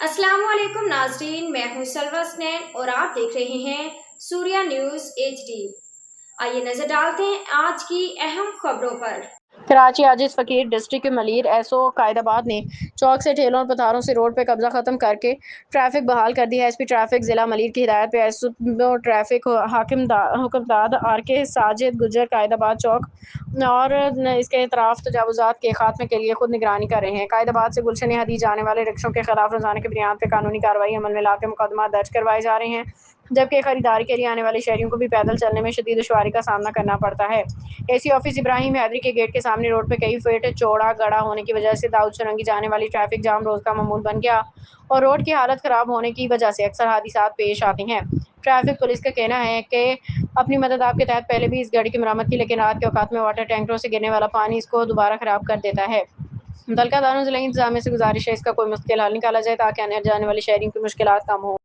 अस्सलाम वालेकुम नाजरीन, मैं हूं सलवा स्नैन और आप देख रहे हैं सूर्या न्यूज़ HD। आइए नजर डालते हैं आज की अहम खबरों पर। कराची आजिज फकीर डिस्ट्रिक्ट के मलीर एसओ कायदाबाद ने चौक से ठेलों और पथारों से रोड पर कब्जा खत्म करके ट्रैफिक बहाल कर दी है। एसपी ट्रैफिक जिला मलीर की हिदायत पे एसओ ट्रैफिक हुक्मदार आर के साजिद गुजर कायदाबाद चौक और इसके अतराफ तजावुजात के खात्मे के लिए खुद निगरानी कर रहे हैं। कायदाबाद से गुलशन हदी जाने वाले रिक्शों के खिलाफ रोजाना की बुनियाद पर कानूनी कार्रवाई अमल में लाकर मुकदमा दर्ज करवाए जा रहे हैं, जबकि खरीदारी के लिए आने वाले शहरियों को भी पैदल चलने में शदीद दुश्वारी का सामना करना पड़ता है। एसी ऑफिस इब्राहिम हैदरी के गेट के सामने रोड पर कई फीट चौड़ा गड्ढा होने की वजह से दाऊद सुरंगी जाने वाली ट्रैफिक जाम रोज का मामूल बन गया और रोड की हालत खराब होने की वजह से अक्सर हादसात पेश आते हैं। ट्रैफिक पुलिस का कहना है कि अपनी मदद आपके तहत पहले भी इस गाड़ी की मरम्मत की, लेकिन रात के औकात में वाटर टैंकरों से गिरने वाला पानी इसको दोबारा खराब कर देता है। मुतल्लिका दारुल ज़िला इंतजामिया से गुजारिश है इसका कोई मुश्किल हल निकाला जाए ताकि आने जाने वाले शहरियों की मुश्किलात कम हो।